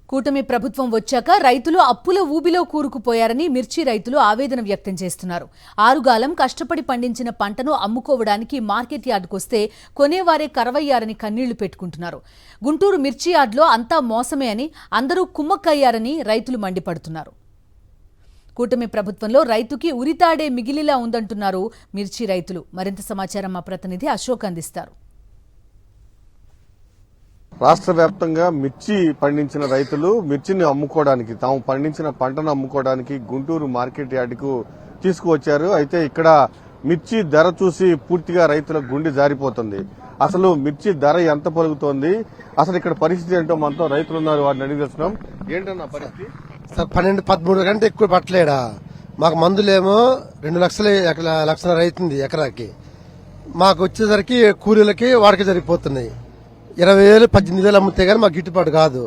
కూటమి ప్రభుత్వం వచ్చాక రైతులు అప్పుల ఊబిలో కూరుకుపోయారని మిర్చి రైతులు ఆవేదన వ్యక్తం చేస్తున్నారు. ఆరుగాలం కష్టపడి పండించిన పంటను అమ్ముకోవడానికి మార్కెట్ యార్డుకొస్తే కొనేవారే కరవయ్యారని కన్నీళ్లు పెట్టుకుంటున్నారు. గుంటూరు మిర్చి యార్డులో అంతా మోసమే అని అందరూ కుమ్మక్కయ్యారని రైతులు మండిపడుతున్నారు. కూటమి ప్రభుత్వంలో రైతుకి ఉరితాడే మిగిలిలా ఉందంటున్నారు మిర్చి రైతులు. మరింత సమాచారం మా ప్రతినిధి అశోక్ అందిస్తారు. రాష్ట్ర వ్యాప్తంగా మిర్చి పండించిన రైతులు మిర్చిని అమ్ముకోవడానికి, తాము పండించిన పంటను అమ్ముకోవడానికి గుంటూరు మార్కెట్ యార్డుకు తీసుకువచ్చారు. అయితే ఇక్కడ మిర్చి ధర చూసి పూర్తిగా రైతుల గుండె జారిపోతుంది. అసలు మిర్చి ధర ఎంత పలుకుతోంది, అసలు ఇక్కడ పరిస్థితి ఏంటో మనతో రైతులు ఉన్నారు, వారిని అడిగి తెలుసుకున్నాం. ఏంటన్నా పరిస్థితి? 12-13 గంటలు ఎక్కువ పట్టలేడా. మాకు మందులేమో 2 లక్షల అవుతుంది ఎకరాకి. మాకు వచ్చేసరికి కూలీలకి వాడికి జరిగిపోతున్నాయి. 20,000 18,000 అమ్మితే గానీ మాకు గిట్టుబాటు కాదు.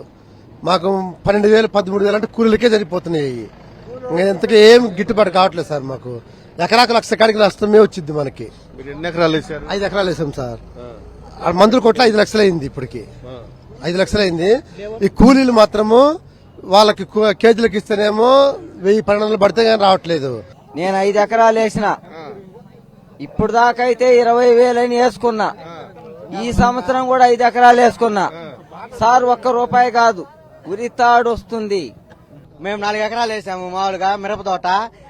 మాకు 12,000 13,000 అంటే కూలీలకే సరిపోతున్నాయి. ఇంతకీ ఏం గిట్టుబాటు కావట్లేదు సార్. మాకు ఎకరాకు 1,00,000 కాడికి నష్టమే వచ్చింది మనకి. 2 ఎకరాలు వేసారు? 5 ఎకరాలు వేసాం సార్. మందుల కొట్ల 5 లక్షలు అయింది. ఇప్పటికి 5 లక్షలు అయింది. ఈ కూలీలు మాత్రము వాళ్ళకి కేజీలకు ఇస్తేనేమో 1000-1200 పడితే గానీ రావట్లేదు. నేను 5 ఎకరాలు వేసిన, ఇప్పుడు దాకా అయితే 20,000 అని వేసుకున్నా. ఈ సంవత్సరం కూడా 5 ఎకరాలు వేసుకున్నా సార్. ₹1 కాదు, ఉరితాడు వస్తుంది. మేము 4 ఎకరాలు వేసాము మామూలుగా మిరప తోట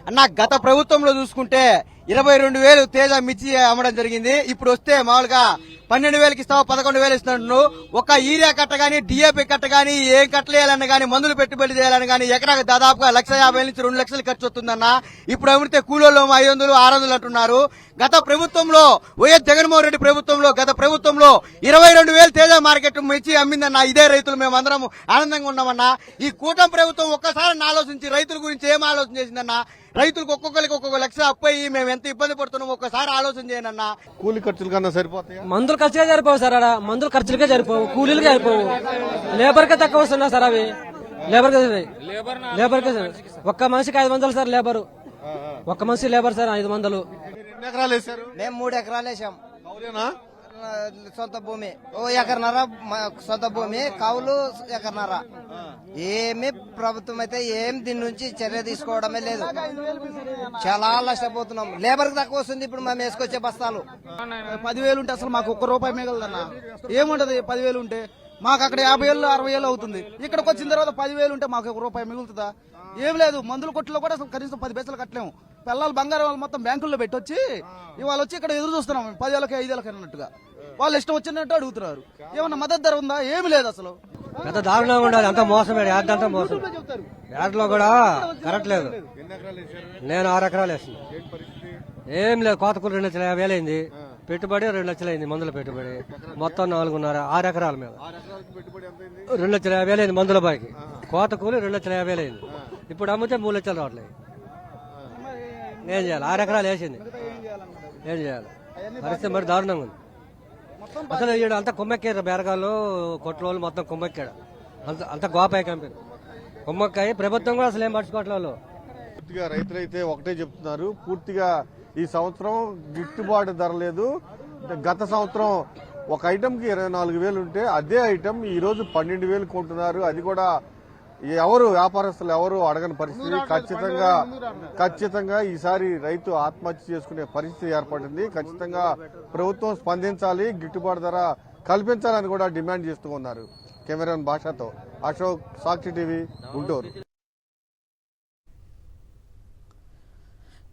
అన్న. గత ప్రభుత్వంలో చూసుకుంటే 22,000 తేజ మిర్చి అమ్మడం జరిగింది. ఇప్పుడు వస్తే మామూలుగా 12,000కి ఇస్తావు, 11,000 ఇస్తున్నాడు. ఒక యూరియా కట్ట గానీ, డిఏపి కట్ట గానీ, ఏం కట్టలేయాలన్నా గానీ, మందులు పెట్టుబడి చేయాలని గానీ ఎకరాకు దాదాపుగా 1,50,000 నుంచి 2 లక్షలు ఖర్చు వస్తుందన్న. ఇప్పుడు అమ్మితే కూలీలు 500, 600 అంటున్నారు. గత ప్రభుత్వంలో వైఎస్ జగన్మోహన్ రెడ్డి ప్రభుత్వంలో, గత ప్రభుత్వంలో 22,000 తేజ మార్కెట్ మిర్చి అమ్మిందన్న. ఇదే రైతులు మేము అందరం ఆనందంగా ఉన్నామన్నా. ఈ కూటమి ప్రభుత్వం ఒక్కసారి ఆలోచించి రైతుల గురించి ఏం ఆలోచన చేసిందన్న? రైతులకు ఒక్కొక్కరికి ఒక్కొక్క లక్ష అప్పయి మేము ఎంత ఇబ్బంది పడుతున్నాం ఒక్కసారి ఆలోచన చేయనన్నా. కూలీ ఖర్చులు కన్నా సరిపోతాయి? మందుల ఖర్చులే సరిపోవు సార్. అలా మందుల ఖర్చులకే సరిపోవు, కూలీలకే సరిపోవు. లేబర్కే తక్కువ వస్తున్నా సార్. అవి లేబర్కే ఒక్క మనిషికి 500 సార్ లేబరు. ఒక్క మనిషి లేబర్ సార్ 500. 2 ఎకరాలు వేసారు? మేము 3 ఎకరాలు వేసాం. అవునా? సొంత భూమి 1 ఎకరన్నర సొంత భూమి, కౌలు 1 ఎకరన్నర. ఏమి ప్రభుత్వం అయితే ఏం దీని నుంచి చర్య తీసుకోవడమే లేదు. చాలా నష్టపోతున్నాం. లేబర్ కి తక్కువ వస్తుంది. ఇప్పుడు మేము వేసుకొచ్చే బస్తాలు 10,000 ఉంటే అసలు మాకు ₹1 మిగలదన్న. ఏముంటది 10,000 ఉంటే? మాకు అక్కడ 50,000 60,000 అవుతుంది. ఇక్కడికి వచ్చిన తర్వాత 10,000 ఉంటే మాకు ₹1 మిగులుతుందా? ఏం లేదు. మందుల కొట్టులో కూడా అసలు కనీసం 10 పైసలు కట్టలేము. పిల్లలు బంగారం వాళ్ళు మొత్తం బ్యాంకుల్లో పెట్టొచ్చి ఇవాళ వచ్చి ఇక్కడ ఎదురు చూస్తున్నాం 10,000కి 5,000కి అన్నట్టుగా. వాళ్ళు ఇష్టం వచ్చినట్టు అడుగుతున్నారు. ఏమన్నా మద్దతు ధర ఉందా? ఏమి లేదు అసలు. అంత దారుణంగా ఉండాలి. అంత మోసమే. యాడ్ అంతా మోసం. యాడ్లో కూడా కరెక్ట్ లేదు. నేను 6 ఎకరాలు వేస్తున్నా. ఏం లేదు. కోతకూర 2,50,000 అయింది. పెట్టుబడి 2 లక్షలు అయింది. మందుల పెట్టుబడి మొత్తం 4.5. 6 ఎకరాల మీద 2,50,000 అయింది మందుల బాకి. కోతకూలి 2,50,000 అయింది. ఇప్పుడు అమ్మితే 3 లక్షలు రావట్లేదు. ఏం చేయాలి? 6 ఎకరాలు వేసింది. ఏం చేయాలి? పరిస్థితి మరి దారుణంగా ఉంది. అసలు ఈడ అంతా కుమ్మక్కారు. బేరగాళ్ళు కొట్లోళ్ళు మొత్తం కుమ్మక్కాడు. అంత గోపాయి కంపెనీ కుమ్మక్కాయి. ప్రభుత్వం కూడా అసలు ఏం పట్టుకోవట్లేదు. పూర్తిగా రైతులైతే ఒకటే చెప్తున్నారు, పూర్తిగా ఈ సంవత్సరం గిట్టుబాటు ధర లేదు. గత సంవత్సరం ఒక ఐటమ్ కి 24,000 ఉంటే అదే ఐటమ్ ఈ రోజు 12,000 కొంటున్నారు. అది కూడా ఎవరు వ్యాపారస్తులు ఎవరు అడగని పరిస్థితి. ఖచ్చితంగా ఈసారి రైతు ఆత్మహత్య చేసుకునే పరిస్థితి ఏర్పడింది. ఖచ్చితంగా ప్రభుత్వం స్పందించాలి, గిట్టుబాటు ధర కల్పించాలని కూడా డిమాండ్ చేస్తూ ఉన్నారు. కెమెరాన్ భాషతో అశోక్, సాక్షి టీవీ, గుంటూరు.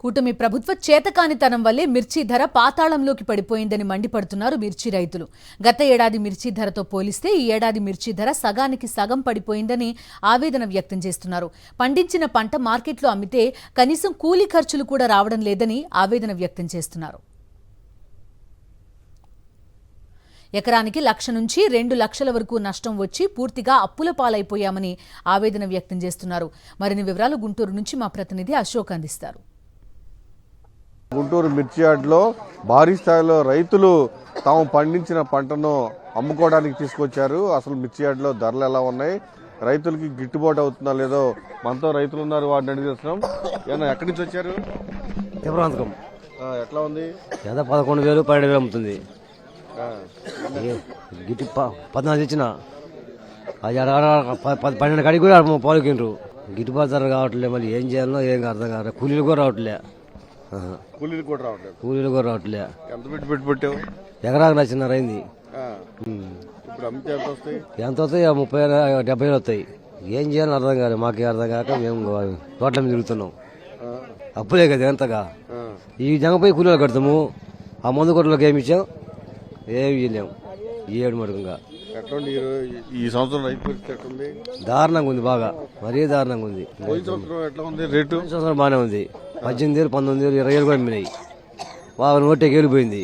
కూటమి ప్రభుత్వ చేతకానితనం వల్లే మిర్చి ధర పాతాళంలోకి పడిపోయిందని మండిపడుతున్నారు మిర్చి రైతులు. గత ఏడాది మిర్చి ధరతో పోలిస్తే ఈ ఏడాది మిర్చి ధర సగానికి సగం పడిపోయిందని ఆవేదన వ్యక్తం చేస్తున్నారు. పండించిన పంట మార్కెట్లో అమ్మితే కనీసం కూలీ ఖర్చులు కూడా రావడం లేదని ఆవేదన వ్యక్తం చేస్తున్నారు. ఎకరానికి 1,00,000 నుంచి 2 లక్షల వరకు నష్టం వచ్చి పూర్తిగా అప్పుల పాలైపోయామని ఆవేదన వ్యక్తం చేస్తున్నారు. మరిన్ని వివరాలు గుంటూరు నుంచి మా ప్రతినిధి అశోక్ అందిస్తారు. గుంటూరు మిర్చి యార్డులో భారీ స్థాయిలో రైతులు తాము పండించిన పంటను అమ్ముకోవడానికి తీసుకొచ్చారు. అసలు మిర్చి యార్డులో ధరలు ఎలా ఉన్నాయి, రైతులకి గిట్టుబాటు అవుతుందా లేదో మనతో రైతులు ఉన్నారు, వారిని అడిగి తెలుస్తున్నాం. ఏమన్నా ఎక్కడి నుంచి వచ్చారు? ఎట్లా ఉంది? 11,000 12,000 అమ్ముతుంది. గిట్టి 14 ఇచ్చిన అది 12 కాడికి కూడా పాలుకిండ్రు. గిట్టుబాటు ధర కావట్లే, మళ్ళీ ఏం చేయాలో ఏం అర్థం కావట్లే. కూలీలు కూడా రావట్లే, కూలీలు కూడా రావట్లేదు. కూలీలు కూడా రావట్లే. ఎంత పెట్టి పెట్టావు? ఎకరాకు 1.5 అయింది. ఇప్పుడు అమ్మితే ఎంత వస్తాయి? ఎంత వస్తాయి? 30-70 వస్తాయి. ఏం చేయాలని అర్థం కాదు, మాకే అర్థం కాక మేము తోటల మీద తిరుగుతున్నాం. అప్పులే కదా ఎంతగా. ఈ జంగపై కూలీలు కడతాము, ఆ మందు కొట్లకి ఏమి ఇచ్చాం, ఏమి చేయలేము. ఈ ఏడు మడుగుగా ఎట్లుంది ఈ సంవత్సరం రైతు పరిస్థితి ఎట్లుంది? దారుణంగా ఉంది, బాగా మరీ దారుణంగా ఉంది. పోయిన సంవత్సరం ఎట్లా ఉంది రేటు? పోయిన సంవత్సరం బాగానే ఉంది. 18,000, 19,000, 20,000 కూడా అమ్మినాయి. బాగా నోటేకి వెళ్ళిపోయింది.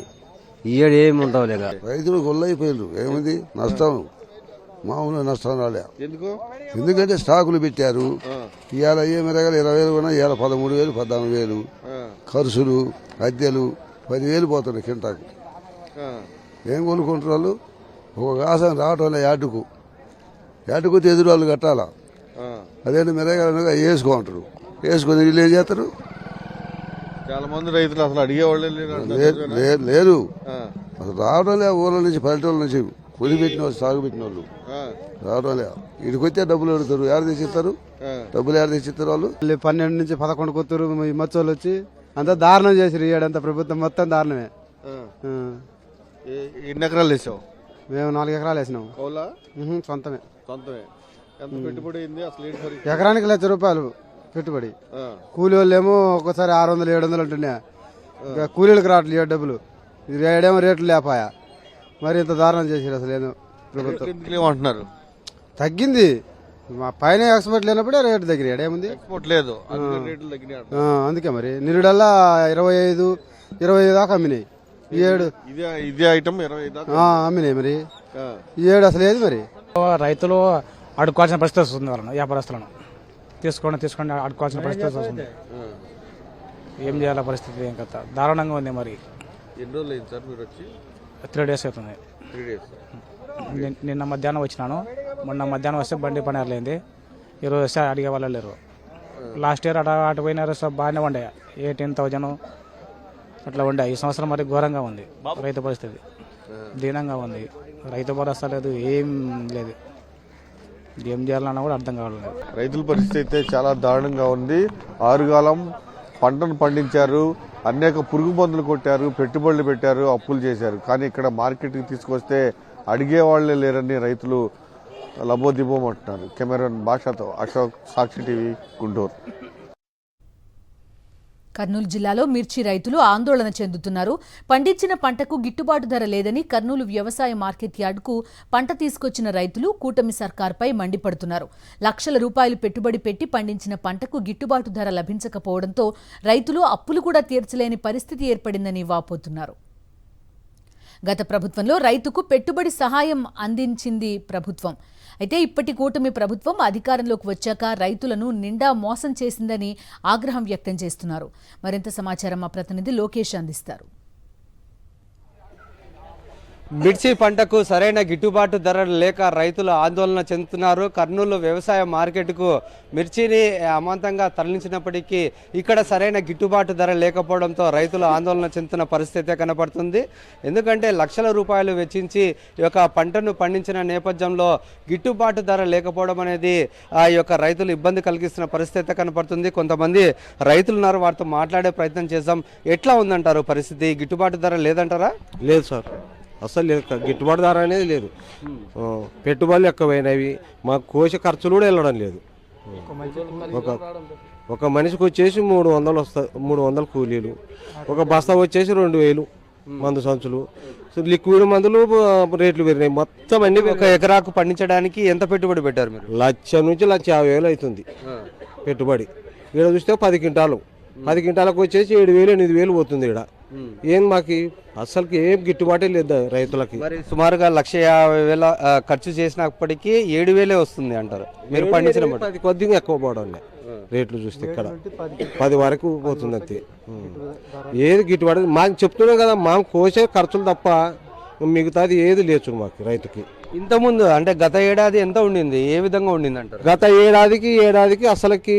ఈ ఏడు ఏమి ఉంటావు లేక రైతులు గొల్లైపోయారు. ఏమిది నష్టం, మామూలు నష్టం రాలే. ఎందుకు? ఎందుకంటే స్టాకులు పెట్టారు. ఇవాళ ఏ మిరగాలు 20,000 కొన్నా ఇవాళ 13,000, 14,000 ఖర్చులు, అద్దెలు 10,000 పోతున్నాయి కింటాకు. ఏం కొనుక్కుంటారు వాళ్ళు? ఒక కాసం రావటం యాటుకు ఎదురు వాళ్ళు కట్టాలా. అదేంటి మిరగాలు వేసుకుంటారు, వేసుకొని వీళ్ళు ఏం చేస్తారు? చాలా మంది రైతులు అసలు అడిగేవాళ్ళే లేరు, అసలు రావడం లే. ఊళ్ళ నుంచి పల్లెటూళ్ళ నుంచి పొలి పెట్టిన వాళ్ళు, సాగు పెట్టిన వాళ్ళు రావడం లే. ఇక్కడికి వచ్చే డబ్బులు అడుగుతారు. ఎవరు తెచ్చిస్తారు డబ్బులు? ఎవరు తెచ్చిస్తారు వాళ్ళు? 12 నుంచి 11 కొత్తూరు ఈ మచ్చోళ్ళు వచ్చి అంతా దారుణం చేసిరు. ఏడంతా ప్రభుత్వం మొత్తం దారుణమే. ఎన్ని ఎకరాలు వేసావు? మేము 4 ఎకరాలు వేసినాము. కౌలా? సొంతమే. ఎంత పెట్టుబడి అయింది అసలు? ఎకరానికి ₹1,00,000 పెట్టుబడి. కూలి వాళ్ళు ఏమో ఒకసారి 600, 700 ఉంటున్నాయి. ఇంకా కూలీలకు రావట్లేదు డబ్బులు. ఇది ఏడేమో రేట్లు లేపాయా. మరి ఇంత దారుణం చేసిరు అసలు ఏదో ప్రభుత్వం. అంటున్నారు తగ్గింది. మా పైన ఎక్స్పోర్ట్ లేనప్పుడే రేటు తగ్గిన. ఏడేముంది ఎక్స్పోర్ట్ లేదు, అందుకే మరి నిరుడల్లా 25 దాకా అమ్మినాయి. ఈ ఏడు ఇదే ఐటమ్ 25 అమ్మినాయి. మరి ఈ ఏడు అసలు ఏది మరి. రైతులు అడుక్కోవాల్సిన పరిస్థితి వస్తుంది. వాళ్ళను వ్యాపారస్తులను తీసుకోండి అడుక్కోవాల్సిన పరిస్థితి వస్తుంది. ఏం చేయాల పరిస్థితి? ఏం కథ దారుణంగా ఉంది. మరి ఎన్ని రోజులు అయింది సార్ మీరు వచ్చి? 3 days అవుతుంది. 3 days. నిన్న మధ్యాహ్నం వచ్చినాను. మొన్న మధ్యాహ్నం వస్తే బండి పని అర్లేంది. ఈరోజు వస్తే అడిగే వాళ్ళు లేరు. లాస్ట్ ఇయర్ అటు పోయినారు, బాగానే ఉండే 18,000 అట్లా ఉండే. ఈ సంవత్సరం మరి ఘోరంగా ఉంది రైతు పరిస్థితి. దీనంగా ఉంది. రైతు భరోసా లేదు, ఏం లేదు. ఏం చేయాలన్నా కూడా అర్థం కావట్లేదు. రైతుల పరిస్థితి అయితే చాలా దారుణంగా ఉంది. ఆరుగాలం పంటను పండించారు, అనేక పురుగు మందులు కొట్టారు, పెట్టుబడులు పెట్టారు, అప్పులు చేశారు. కానీ ఇక్కడ మార్కెట్కి తీసుకొస్తే అడిగేవాళ్లే లేరని రైతులు లబోదిబోమంటున్నారు. కెమెరాన్ భాషతో అశోక్, సాక్షి టీవీ, గుంటూరు. కర్నూలు జిల్లాలో మిర్చి రైతులు ఆందోళన చెందుతున్నారు. పండించిన పంటకు గిట్టుబాటు ధర లేదని కర్నూలు వ్యవసాయ మార్కెట్ యార్డుకు పంట తీసుకొచ్చిన రైతులు కూటమి సర్కార్పై మండిపడుతున్నారు. లక్షల రూపాయలు పెట్టుబడి పెట్టి పండించిన పంటకు గిట్టుబాటు ధర లభించకపోవడంతో రైతులు అప్పులు కూడా తీర్చలేని పరిస్థితి ఏర్పడిందని వాపోతున్నారు. గత ప్రభుత్వంలో రైతుకు పెట్టుబడి సహాయం అందించింది ప్రభుత్వం. అయితే ఇప్పటి కూటమి ప్రభుత్వం అధికారంలోకి వచ్చాక రైతులను నిండా మోసం చేసిందని ఆగ్రహం వ్యక్తం చేస్తున్నారు. మరింత సమాచారం మా ప్రతినిధి లోకేష్ అందిస్తారు. మిర్చి పంటకు సరైన గిట్టుబాటు ధర లేక రైతులు ఆందోళన చెందుతున్నారు. కర్నూలు వ్యవసాయ మార్కెట్కు మిర్చిని అమాంతంగా తరలించినప్పటికీ ఇక్కడ సరైన గిట్టుబాటు ధర లేకపోవడంతో రైతులు ఆందోళన చెందుతున్న పరిస్థితి కనపడుతుంది. ఎందుకంటే లక్షల రూపాయలు వెచ్చించి ఈ యొక్క పంటను పండించిన నేపథ్యంలో గిట్టుబాటు ధర లేకపోవడం అనేది ఆ యొక్క రైతులు ఇబ్బంది కలిగిస్తున్న పరిస్థితి కనపడుతుంది. కొంతమంది రైతులు ఉన్నారు, వారితో మాట్లాడే ప్రయత్నం చేద్దాం. ఎట్లా ఉందంటారు పరిస్థితి? గిట్టుబాటు ధర లేదంటారా? లేదు సార్, అసలు లేదు. గిట్టుబాటు ధర అనేది లేదు. పెట్టుబడులు ఎక్కువైనవి, మాకు కోసే ఖర్చులు కూడా వెళ్ళడం లేదు. ఒక మనిషికి వచ్చేసి 300 వస్తాయి, 300 కూలీలు. ఒక బస్తా వచ్చేసి 2,000 మందు సంచులు. లిక్విడ్ మందులు రేట్లు పెరిగినాయి మొత్తం అన్ని. ఒక ఎకరాకు పండించడానికి ఎంత పెట్టుబడి పెట్టారు మీరు? 1,00,000 నుంచి 1,50,000 అవుతుంది పెట్టుబడి. ఇక్కడ చూస్తే 10 క్వింటాలు, 10 క్వింటాలకు వచ్చేసి 7,000, 8,000 పోతుంది. ఇక్కడ ఏం మాకు అసలుకి ఏం గిట్టుబాటే లేదు రైతులకి. మరి సుమారుగా 1,50,000 ఖర్చు చేసినప్పటికీ 7,000 వస్తుంది అంటారు మీరు పండించిన. కొద్దిగా ఎక్కువ పోవడం రేట్లు చూస్తే ఇక్కడ 10 వరకు పోతుంది అంతే. ఏది గిట్టుబాటు మాకు చెప్తున్నాం కదా, మాకు కోసే ఖర్చులు తప్ప మిగతాది ఏది లేదు మాకు రైతుకి. ఇంతకుముందు అంటే గత ఏడాది ఎంత ఉండింది, ఏ విధంగా ఉండింది అంటారు? గత ఏడాదికి అసలుకి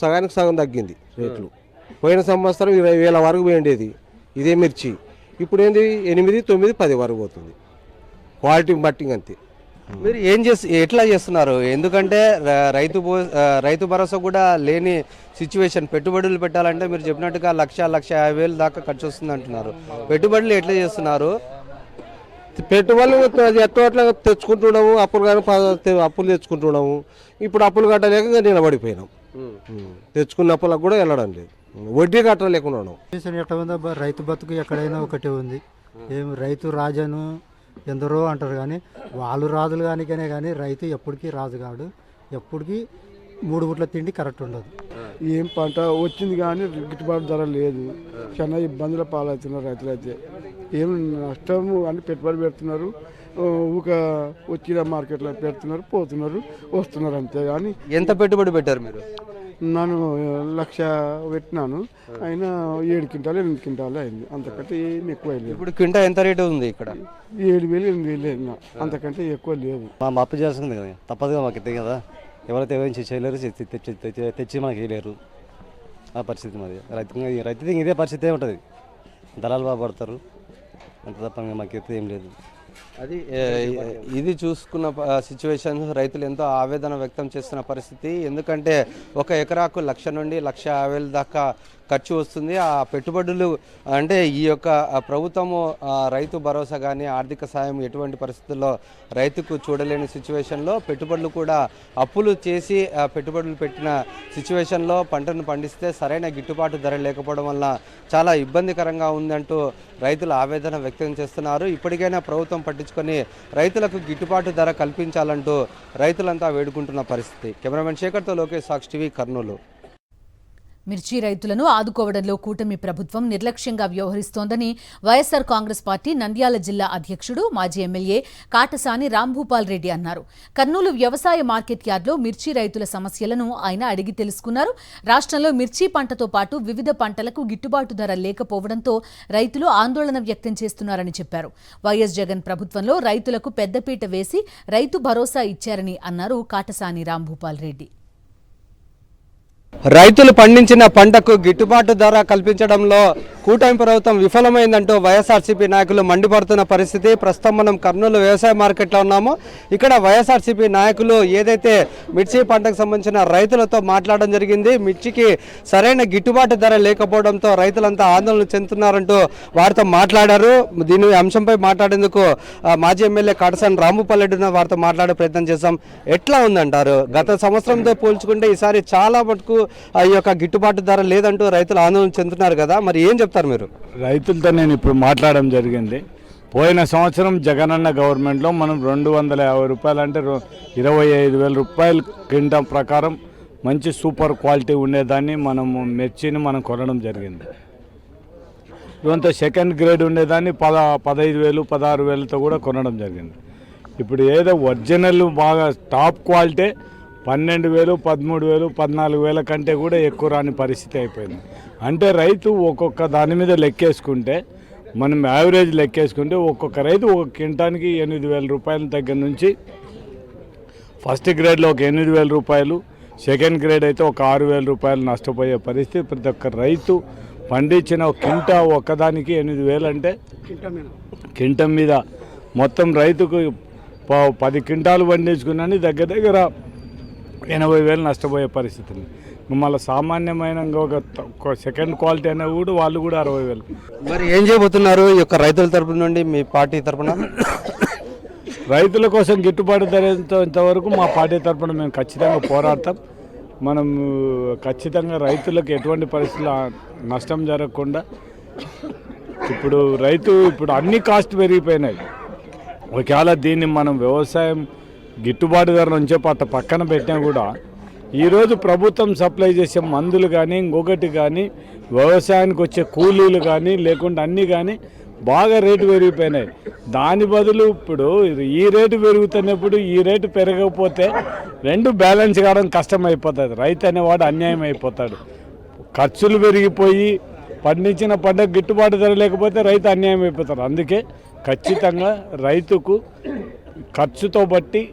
సగానికి సగం తగ్గింది రేట్లు. పోయిన సంవత్సరం 20,000 వరకు పోయిండేది ఇదే మిర్చి. ఇప్పుడు ఏంది 8, 9, 10 వరకు పోతుంది. క్వాలిటీ బట్టి అంతే. మీరు ఎట్లా చేస్తున్నారు? ఎందుకంటే రైతు భరోసా కూడా లేని సిచ్యువేషన్. పెట్టుబడులు పెట్టాలంటే మీరు చెప్పినట్టుగా 1,50,000 దాకా ఖర్చు వస్తుంది అంటున్నారు. పెట్టుబడులు ఎట్లా చేస్తున్నారు? పెట్టుబడులు ఎట్లా తెచ్చుకుంటున్నాము, అప్పులు తెచ్చుకుంటున్నాము. ఇప్పుడు అప్పులు కట్టలేక నిలబడిపోయినాం. తెచ్చుకున్న అప్పులకు కూడా వెళ్ళడం లేదు, వడ్డీ కట్టలేకున్నాను. ఎట్లా ఉందా రైతు బతుకు ఎక్కడైనా ఒకటే ఉంది. ఏం రైతు రాజాను ఎందరో అంటారు, కానీ వాళ్ళు రాజులు కానీ రైతు ఎప్పటికీ రాజు కాడు. ఎప్పటికీ 3 గుట్ల తిండి కరెక్ట్ ఉండదు. ఏం పంట వచ్చింది కానీ గిట్టుబాటు ధర లేదు. చాలా ఇబ్బందుల పాలవుతున్నారు రైతులైతే. ఏం నష్టము అని పెట్టుబడి పెడుతున్నారు, ఒక వచ్చిన మార్కెట్లో పెడుతున్నారు, పోతున్నారు, వస్తున్నారు అంతే. కానీ ఎంత పెట్టుబడి పెట్టారు మీరు? నేను 1,00,000 పెట్టినాను, అయినా 7 క్వింటాలు 8 క్వింటాలు అయింది. అంతకంటే ఏం ఎక్కువ లేదు. ఇప్పుడు క్వింటా ఎంత రేటు ఉంది ఇక్కడ? 7,000 8,000, అంతకంటే ఎక్కువ లేదు. మా అప్పు చేస్తుంది కదా, తప్పదుగా మాకు ఇద్దే కదా. ఎవరైతే ఏమైనా చేయలేరు, తెచ్చి మనకి వేయలేరు. ఆ పరిస్థితి మాది. రైతు ఇదే పరిస్థితి ఉంటుంది. దళాలు బాగా పడతారు, అంత తప్ప మాకైతే ఏం లేదు. అది ఇది చూసుకున్న సిచ్యువేషన్ రైతులు ఎంతో ఆవేదన వ్యక్తం చేస్తున్న పరిస్థితి. ఎందుకంటే 1 ఎకరాకు 1,00,000 నుండి 1,50,000 దాకా ఖర్చు వస్తుంది. ఆ పెట్టుబడులు అంటే ఈ యొక్క ప్రభుత్వము రైతు భరోసా కానీ ఆర్థిక సాయం ఎటువంటి పరిస్థితుల్లో రైతుకు చూడలేని సిచ్యువేషన్లో పెట్టుబడులు కూడా అప్పులు చేసి పెట్టుబడులు పెట్టిన సిచ్యువేషన్లో పంటను పండిస్తే సరైన గిట్టుబాటు ధర లేకపోవడం వల్ల చాలా ఇబ్బందికరంగా ఉందంటూ రైతులు ఆవేదన వ్యక్తం చేస్తున్నారు. ఇప్పటికైనా ప్రభుత్వం పట్టించుకొని రైతులకు గిట్టుబాటు ధర కల్పించాలంటూ రైతులంతా వేడుకుంటున్న పరిస్థితి. కెమెరామెన్ శేఖర్తో లోకేష్, సాక్షి టీవీ, కర్నూలు. మిర్చి రైతులను ఆదుకోవడంలో కూటమి ప్రభుత్వం నిర్లక్ష్యంగా వ్యవహరిస్తోందని వైఎస్సార్ కాంగ్రెస్ పార్టీ నంద్యాల జిల్లా అధ్యక్షుడు మాజీ ఎమ్మెల్యే కాటసాని రాంభూపాల్ రెడ్డి అన్నారు. కర్నూలు వ్యవసాయ మార్కెట్ యార్డులో మిర్చి రైతుల సమస్యలను ఆయన అడిగి తెలుసుకున్నారు. రాష్ట్రంలో మిర్చి పంటతో పాటు వివిధ పంటలకు గిట్టుబాటు ధర లేకపోవడంతో రైతులు ఆందోళన వ్యక్తం చేస్తున్నారని చెప్పారు. వైఎస్ జగన్ ప్రభుత్వంలో రైతులకు పెద్దపీట వేసి రైతు భరోసా ఇచ్చారని అన్నారు కాటసాని రాంభూపాల్ రెడ్డి. రైతులు పండించిన పంటకు గిట్టుబాటు ధర కల్పించడంలో కూటమి ప్రభుత్వం విఫలమైందంటూ వైఎస్ఆర్సీపీ నాయకులు మండిపడుతున్న పరిస్థితి. ప్రస్తుతం మనం కర్నూలు వ్యవసాయ మార్కెట్లో ఉన్నాము. ఇక్కడ వైఎస్ఆర్సీపీ నాయకులు ఏదైతే మిర్చి పంటకు సంబంధించిన రైతులతో మాట్లాడడం జరిగింది. మిర్చికి సరైన గిట్టుబాటు ధర లేకపోవడంతో రైతులంతా ఆందోళన చెందుతున్నారంటూ వారితో మాట్లాడారు. దీని అంశంపై మాట్లాడేందుకు మాజీ ఎమ్మెల్యే కాటసాని రాంభూపాల్ రెడ్డి వారితో మాట్లాడే ప్రయత్నం చేశాం. ఎట్లా ఉందంటారు? గత సంవత్సరంతో పోల్చుకుంటే ఈసారి చాలా మటుకు ఈ యొక్క గిట్టుబాటు ధర లేదంటూ రైతులు ఆందోళన చెందుతున్నారు కదా, మరి ఏం చెప్తారు మీరు? రైతులతో నేను ఇప్పుడు మాట్లాడడం జరిగింది. పోయిన సంవత్సరం జగనన్న గవర్నమెంట్లో మనం 250 రూపాయలు అంటే 25,000 రూపాయలు క్వింటా ప్రకారం మంచి సూపర్ క్వాలిటీ ఉండేదాన్ని మనము మిర్చిని మనం కొనడం జరిగింది. కొంత సెకండ్ గ్రేడ్ ఉండేదాన్ని 15,000 16,000తో కూడా కొనడం జరిగింది. ఇప్పుడు ఏదో ఒరిజినల్ బాగా టాప్ క్వాలిటీ 12,000 13,000 14,000 కంటే కూడా ఎక్కువ రాని పరిస్థితి అయిపోయింది. అంటే రైతు ఒక్కొక్క దాని మీద లెక్కేసుకుంటే, మనం యావరేజ్ లెక్కేసుకుంటే ఒక్కొక్క రైతు ఒక క్వింటానికి 8,000 రూపాయల దగ్గర నుంచి ఫస్ట్ గ్రేడ్లో ఒక 8,000 రూపాయలు, సెకండ్ గ్రేడ్ అయితే ఒక 6,000 రూపాయలు నష్టపోయే పరిస్థితి. ప్రతి ఒక్క రైతు పండించిన క్వింటా ఒక్కదానికి 8,000 అంటే క్వింటం మీద మొత్తం రైతుకు 10 క్వింటాలు పండించుకున్నాను దగ్గర దగ్గర 80,000 నష్టపోయే పరిస్థితి. మళ్ళీ సామాన్యమైన ఒక సెకండ్ క్వాలిటీ అయినా కూడా వాళ్ళు కూడా 60,000. మరి ఏం చేయబోతున్నారు ఈ యొక్క రైతుల తరపు నుండి మీ పార్టీ తరపున? రైతుల కోసం గిట్టుబాటు ధర ఇంతవరకు మా పార్టీ తరపున మేము ఖచ్చితంగా పోరాడతాం. మనం ఖచ్చితంగా రైతులకు ఎటువంటి పరిస్థితుల్లో నష్టం జరగకుండా, ఇప్పుడు అన్ని కాస్ట్ పెరిగిపోయినాయి. ఒకవేళ దీన్ని మనం వ్యవసాయం గిట్టుబాటు ధర నుంచే పక్కన పెట్టినా కూడా ఈరోజు ప్రభుత్వం సప్లై చేసే మందులు కానీ ఇంకొకటి కానీ వ్యవసాయానికి వచ్చే కూలీలు కానీ లేకుండా అన్నీ కానీ బాగా రేటు పెరిగిపోయినాయి. దాని బదులు ఇప్పుడు ఈ రేటు పెరుగుతున్నప్పుడు ఈ రేటు పెరగకపోతే రెండు బ్యాలెన్స్ కావడం కష్టమైపోతుంది. రైతు అనేవాడు అన్యాయం అయిపోతాడు. ఖర్చులు పెరిగిపోయి పండించిన పంటకు గిట్టుబాటు ధర లేకపోతే రైతు అన్యాయం అయిపోతాడు. అందుకే ఖచ్చితంగా రైతుకు ఖర్చుతో బట్టి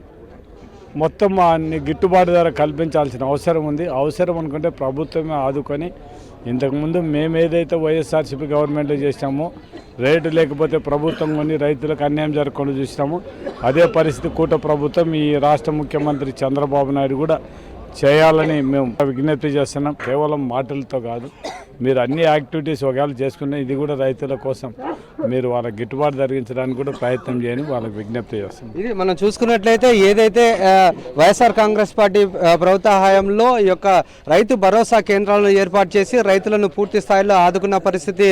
మొత్తం అన్ని గిట్టుబాటు ధర కల్పించాల్సిన అవసరం ఉంది. అవసరం అనుకుంటే ప్రభుత్వమే ఆదుకొని ఇంతకుముందు మేము ఏదైతే వైఎస్ఆర్సీపీ గవర్నమెంట్లో చేసినామో రేటు లేకపోతే ప్రభుత్వం కొని రైతులకు అన్యాయం జరగకుండా చూసినాము. అదే పరిస్థితి కూట ప్రభుత్వం ఈ రాష్ట్ర ముఖ్యమంత్రి చంద్రబాబు నాయుడు కూడా చేయాలని మేము విజ్ఞప్తి చేస్తున్నాం. కేవలం మాటలతో కాదు, మీరు అన్ని యాక్టివిటీస్ ఒకవేళ చేసుకునే ఇది కూడా రైతుల కోసం మీరు వాళ్ళకి గిట్టుబాటు జరిగించడానికి కూడా ప్రయత్నం చేయని వాళ్ళకి విజ్ఞప్తి చేస్తున్నాం. ఇది మనం చూసుకున్నట్లయితే ఏదైతే వైఎస్ఆర్ కాంగ్రెస్ పార్టీ ప్రభుత్వ హయాంలో ఈ యొక్క రైతు భరోసా కేంద్రాలను ఏర్పాటు చేసి రైతులను పూర్తి స్థాయిలో ఆదుకున్న పరిస్థితి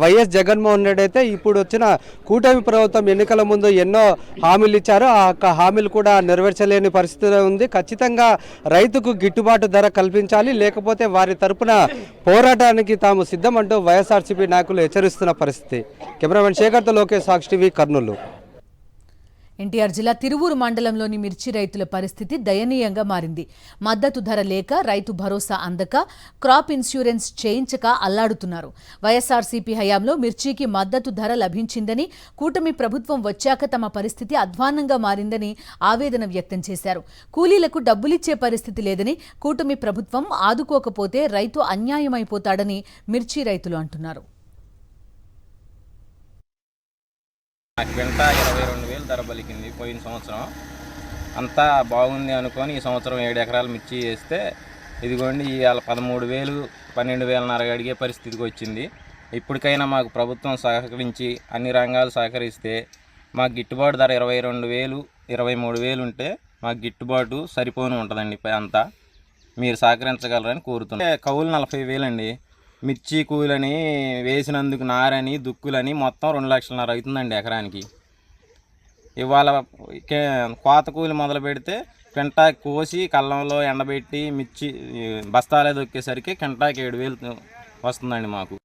వైఎస్ జగన్మోహన్ రెడ్డి అయితే ఇప్పుడు వచ్చిన కూటమి ప్రభుత్వం ఎన్నికల ముందు ఎన్నో హామీలు ఇచ్చారు. ఆ హామీలు కూడా నెరవేర్చలేని పరిస్థితి ఉంది. ఖచ్చితంగా రైతుకు గిట్టుబాటు ధర కల్పించాలి, లేకపోతే వారి తరపున పోరాటానికి తాము సిద్ధమంటూ వైఎస్ఆర్సీపీ నాయకులు హెచ్చరిస్తున్న పరిస్థితి. కెమెరామెన్ శేఖర్తో లోకేష్, సాక్షి టీవీ, కర్నూలు. ఎన్టీఆర్ జిల్లా తిరువూరు మండలంలోని మిర్చి రైతుల పరిస్థితి దయనీయంగా మారింది. మద్దతు ధర లేక, రైతు భరోసా అందక, క్రాప్ ఇన్సూరెన్స్ చేయించక అల్లాడుతున్నారు. వైఎస్ఆర్సీపీ హయాంలో మిర్చికి మద్దతు ధర లభించిందని, కూటమి ప్రభుత్వం వచ్చాక తమ పరిస్థితి అధ్వాన్నంగా మారిందని ఆవేదన వ్యక్తం చేశారు. కూలీలకు డబ్బులిచ్చే పరిస్థితి లేదని, కూటమి ప్రభుత్వం ఆదుకోకపోతే రైతు అన్యాయమైపోతాడని మిర్చి రైతులు అంటున్నారు. క్వింట 22,000 ధర పలికింది పోయిన సంవత్సరం. అంతా బాగుంది అనుకొని ఈ సంవత్సరం 7 ఎకరాలు మిర్చి వేస్తే ఇదిగోండి ఇవాళ 13,000, 12,500 అడిగే పరిస్థితికి వచ్చింది. ఇప్పటికైనా మాకు ప్రభుత్వం సహకరించి అన్ని రంగాలు సహకరిస్తే మాకు గిట్టుబాటు ధర 22,000, 23,000 ఉంటే మాకు గిట్టుబాటు సరిపోని ఉంటుందండి. అంతా మీరు సహకరించగలరని కోరుతున్నాం. కౌలు 40,000 అండి. మిర్చి కూలని వేసినందుకు నారని దుక్కులని మొత్తం 2,00,000 అవుతుందండి ఎకరానికి. ఇవాళ కోత కూలి మొదలు పెడితే కింటాకి కోసి కళ్ళంలో ఎండబెట్టి మిర్చి బస్తాలే దొక్కేసరికి కింటాకి 7,000 వస్తుందండి మాకు.